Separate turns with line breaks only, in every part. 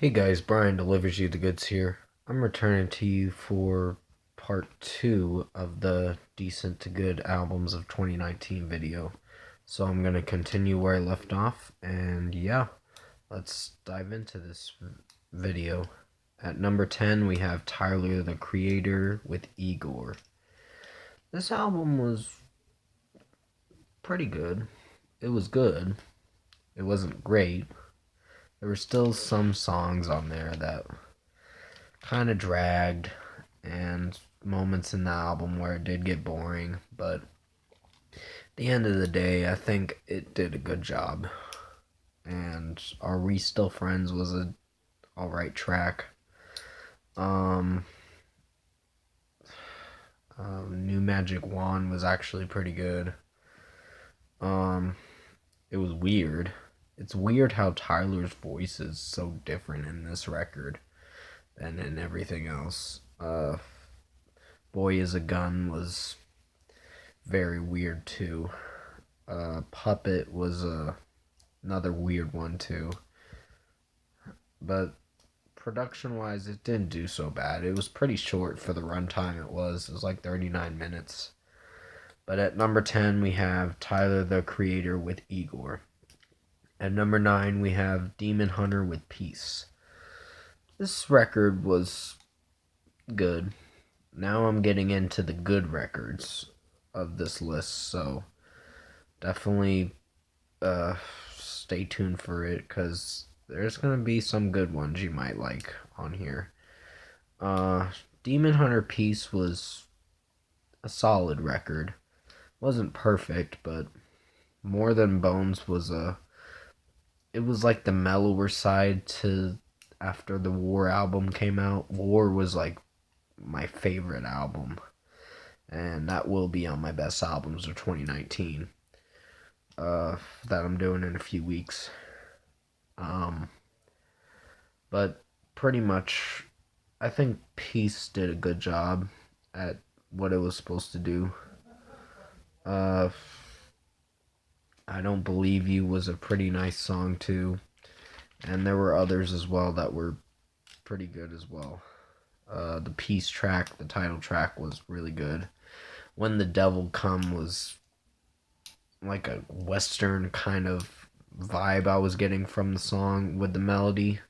Hey guys, Brian delivers you the goods here. I'm returning to you for part 2 of the Decent to Good albums of 2019 video. So I'm going to continue where I left off, and yeah, let's dive into this video. At number 10, we have Tyler the Creator with Igor. This album was pretty good. It was good. It wasn't great. There were still some songs on there that kind of dragged, and moments in the album where it did get boring, but at the end of the day, I think it did a good job. And Are We Still Friends was a alright track. Um, New Magic Wand was actually pretty good. Um, it was weird. It's weird how Tyler's voice is so different in this record than in everything else. Boy is a Gun was very weird too. Puppet was another weird one too. But production wise, it didn't do so bad. It was pretty short for the runtime it was. It was like 39 minutes. But at number 10, we have Tyler the Creator with Igor. At number 9, we have Demon Hunter with Peace. This record was good. Now I'm getting into the good records of this list, so definitely stay tuned for it, because there's going to be some good ones you might like on here. Demon Hunter Peace was a solid record. Wasn't perfect, but More Than Bones was it was like the mellower side to after the War album came out. War was like my favorite album, and that will be on my best albums of 2019. That I'm doing in a few weeks. Um, but pretty much, I think Peace did a good job at what it was supposed to do. Uh, I Don't Believe You was a pretty nice song too, and there were others as well that were pretty good as well. The Peace track, the title track, was really good. When the Devil Come was like a western kind of vibe I was getting from the song with the melody,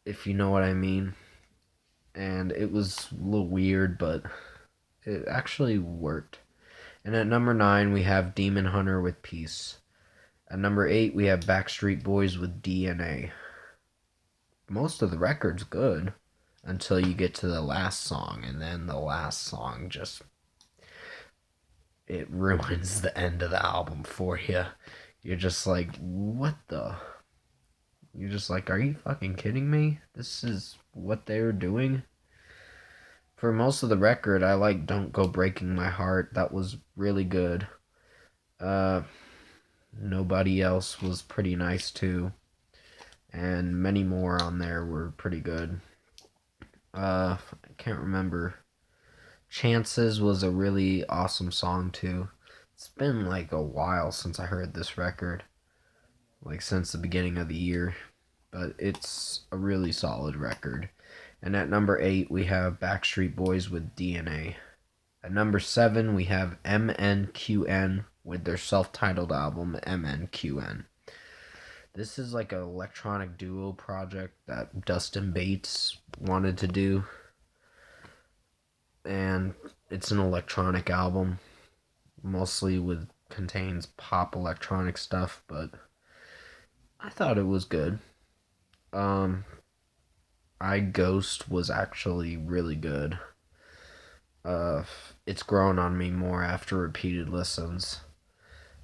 if you know what I mean. And it was a little weird, but it actually worked. And at number 9, we have Demon Hunter with Peace. At number 8, we have Backstreet Boys with DNA. Most of the record's good until you get to the last song, and then the last song just it ruins the end of the album for you. You're just like, what the? You're just like, are you fucking kidding me? This is what they're doing? For most of the record, I like Don't Go Breaking My Heart. That was really good. Uh, Nobody Else was pretty nice too. And many more on there were pretty good. I can't remember. Chances was a really awesome song too. It's been like a while since I heard this record. Like since the beginning of the year. But it's a really solid record. And at number 8, we have Backstreet Boys with DNA. At number 7, we have MNQN with their self-titled album, MNQN. This is like an electronic duo project that Dustin Bates wanted to do. And it's an electronic album. Mostly contains pop electronic stuff, but I thought it was good. I Ghost was actually really good. Uh, it's grown on me more after repeated listens.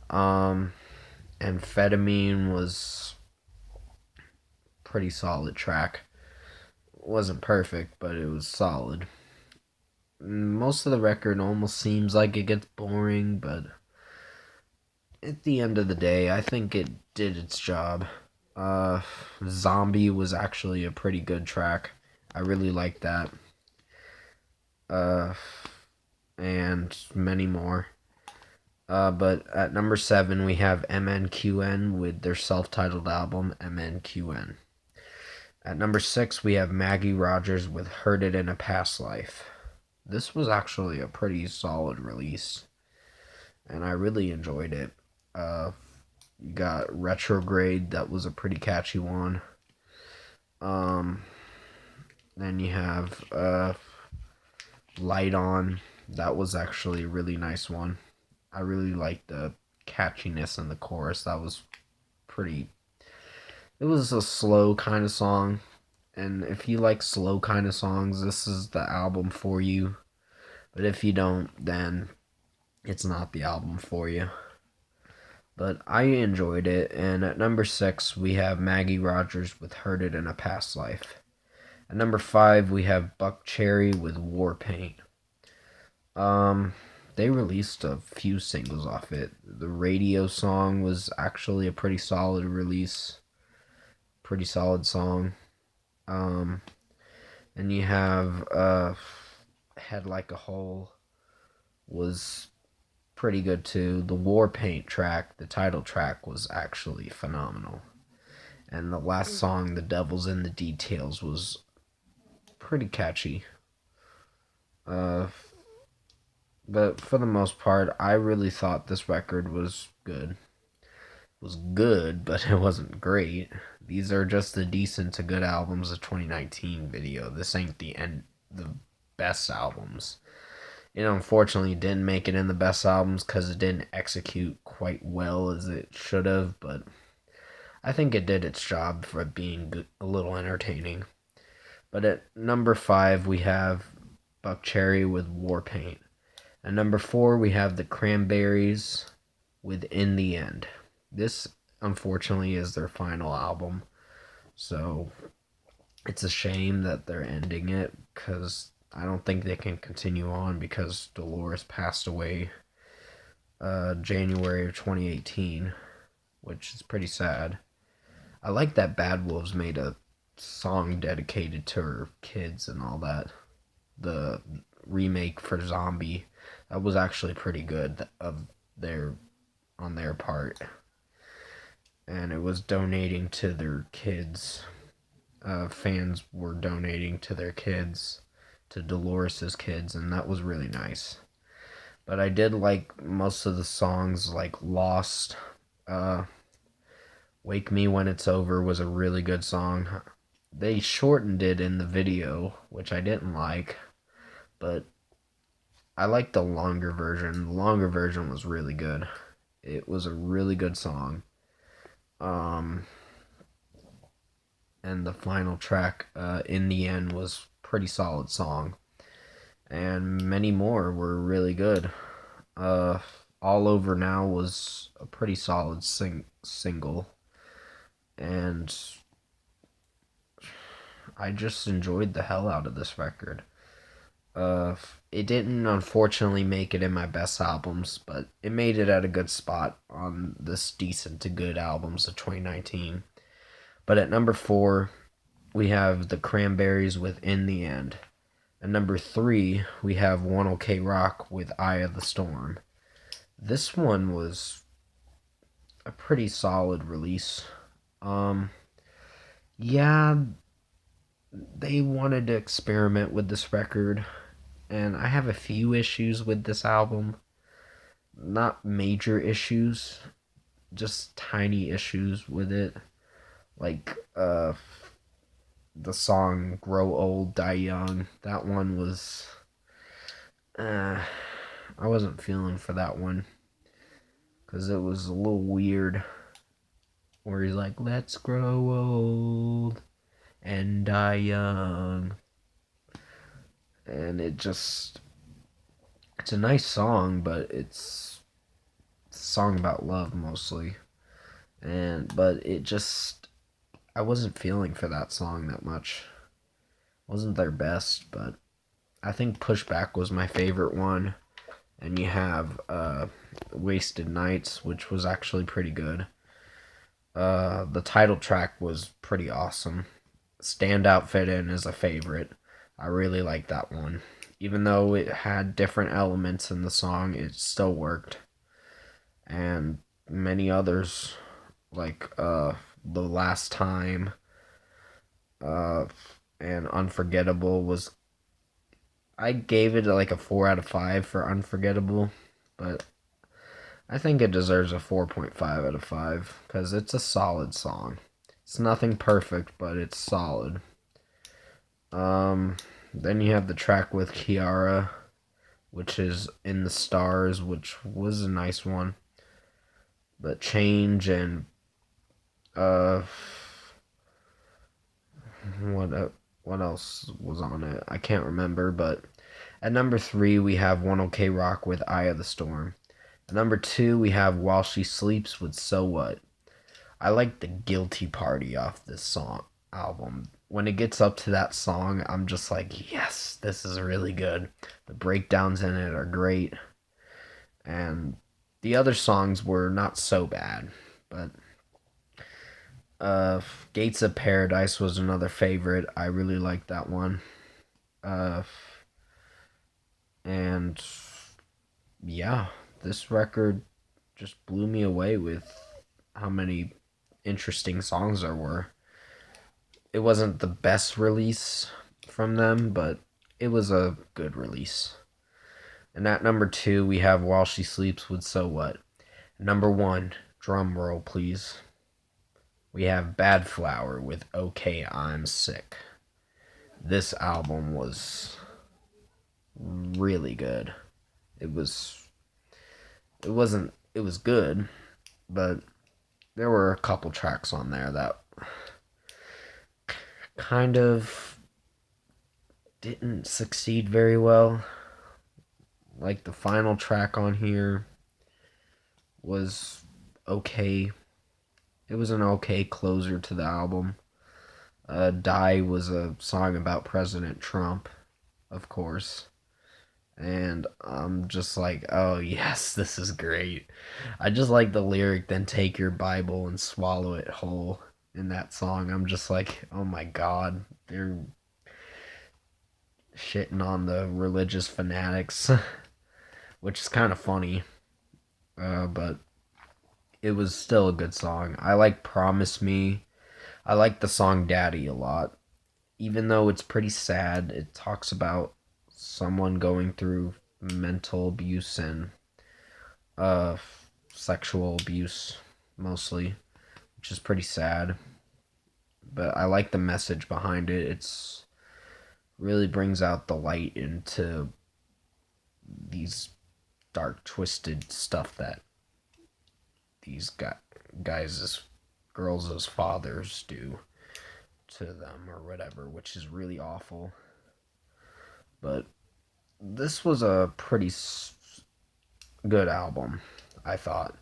Amphetamine was pretty solid track. It wasn't perfect, but it was solid. Most of the record almost seems like it gets boring, but at the end of the day, I think it did its job. Uh, Zombie was actually a pretty good track. I really liked that. Uh, and many more. But at number 7, we have MNQN with their self-titled album, MNQN. At number 6, we have Maggie Rogers with Heard It in a Past Life. This was actually a pretty solid release, and I really enjoyed it. You got Retrograde, that was a pretty catchy one. Then you have Light On, that was actually a really nice one. I really liked the catchiness in the chorus. That was pretty. It was a slow kind of song, and if you like slow kind of songs, this is the album for you. But if you don't, then it's not the album for you. But I enjoyed it, and at number 6, we have Maggie Rogers with Heard It in a Past Life. At number 5, we have Buckcherry with War Paint. They released a few singles off it. The radio song was actually a pretty solid release. Pretty solid song. And you have Head Like a Hole was pretty good too. The War Paint track, the title track, was actually phenomenal. And the last song, The Devil's in the Details, was pretty catchy. But for the most part, I really thought this record was good. It was good, but it wasn't great. These are just the decent to good albums of 2019 video. This ain't the best albums. It unfortunately didn't make it in the best albums because it didn't execute quite well as it should have, but I think it did its job for being good, a little entertaining. But at number 5, we have Buckcherry with War Paint. At number 4, we have the Cranberries with In the End. This, unfortunately, is their final album. So, it's a shame that they're ending it, because I don't think they can continue on, because Dolores passed away January of 2018, which is pretty sad. I like that Bad Wolves made a song dedicated to her kids and all that. The remake for Zombie, that was actually pretty good on their part, and it was donating to their kids. Fans were donating to their kids, to Dolores's kids, and that was really nice. But I did like most of the songs, like Lost. Wake Me When It's Over was a really good song. They shortened it in the video, which I didn't like, but I liked the longer version. The longer version was really good. It was a really good song. And the final track, In the End, was pretty solid song. And many more were really good. All Over Now was a pretty solid single. And I just enjoyed the hell out of this record. It didn't unfortunately make it in my best albums, but it made it at a good spot on this decent to good albums of 2019. But at number 4, we have the Cranberries with In the End. At number 3, we have One OK Rock with Eye of the Storm. This one was a pretty solid release. Yeah, they wanted to experiment with this record, and I have a few issues with this album. Not major issues, just tiny issues with it. Like, the song Grow Old, Die Young. That one was... I wasn't feeling for that one, because it was a little weird. Where he's like, let's grow old and die young. And it's a nice song, but it's a song about love mostly. But I wasn't feeling for that song that much. It wasn't their best, but I think Pushback was my favorite one. And you have Wasted Nights, which was actually pretty good. The title track was pretty awesome. Standout Fit In is a favorite. I really like that one. Even though it had different elements in the song, it still worked. And many others, like The Last Time, And Unforgettable was, I gave it like a 4 out of 5 for Unforgettable, but I think it deserves a 4.5 out of 5 because it's a solid song. It's nothing perfect, but it's solid. Then you have the track with Kiara, which is In the Stars, which was a nice one. But Change and what else was on it? I can't remember, but at number 3 we have One OK Rock with Eye of the Storm. At number 2 we have While She Sleeps with So What. I like the guilty party off this album. When it gets up to that song, I'm just like, yes, this is really good. The breakdowns in it are great. And the other songs were not so bad, but Gates of Paradise was another favorite. I really liked that one. And yeah, this record just blew me away with how many interesting songs there were. It wasn't the best release from them, but it was a good release. And at number 2, we have While She Sleeps with So What. Number 1, drum roll please. We have Bad Flower with OK I'm Sick. This album was really good. It was good, but there were a couple tracks on there that kind of didn't succeed very well. Like the final track on here was okay. It was an okay closer to the album. Die was a song about President Trump, of course. And I'm just like, oh yes, this is great. I just like the lyric, then take your Bible and swallow it whole in that song. I'm just like, oh my god, they're shitting on the religious fanatics, which is kind of funny. But it was still a good song. I like Promise Me. I like the song Daddy a lot. Even though it's pretty sad, it talks about someone going through mental abuse and sexual abuse mostly, which is pretty sad. But I like the message behind it. It's really brings out the light into these dark, twisted stuff that these guys, girls as fathers do to them or whatever, which is really awful. But this was a pretty good album, I thought.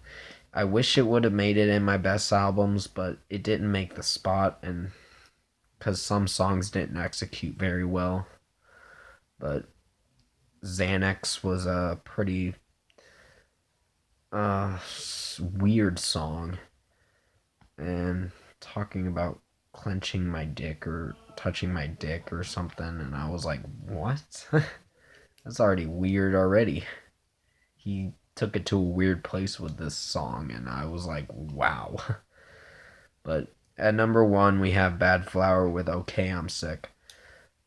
I wish it would have made it in my best albums, but it didn't make the spot, and because some songs didn't execute very well. But Xanax was a pretty weird song, and talking about clenching my dick or touching my dick or something, and I was like, what? That's already weird already. He took it to a weird place with this song, and I was like, wow. But at number 1, we have Bad Flower with OK I'm Sick.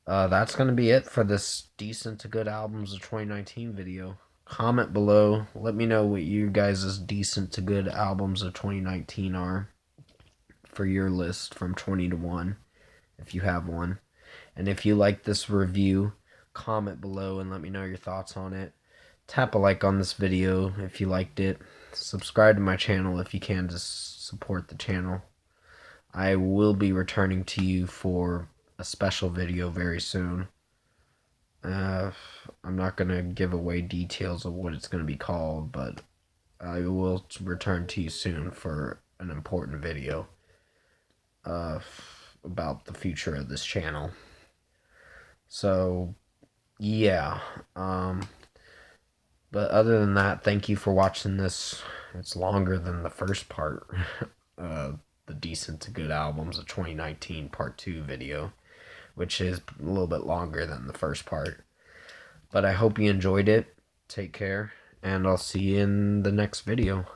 That's going to be it for this decent to good albums of 2019 video. Comment below. Let me know what you guys' decent to good albums of 2019 are for your list from 20 to 1, if you have one. And if you like this review, comment below and let me know your thoughts on it. Tap a like on this video if you liked it. Subscribe to my channel if you can to support the channel. I will be returning to you for a special video very soon. I'm not going to give away details of what it's going to be called, but I will return to you soon for an important video about the future of this channel. So, yeah. But other than that, thank you for watching this. It's longer than the first part, the decent to good albums of 2019 part 2 video, which is a little bit longer than the first part. But I hope you enjoyed it. Take care, and I'll see you in the next video.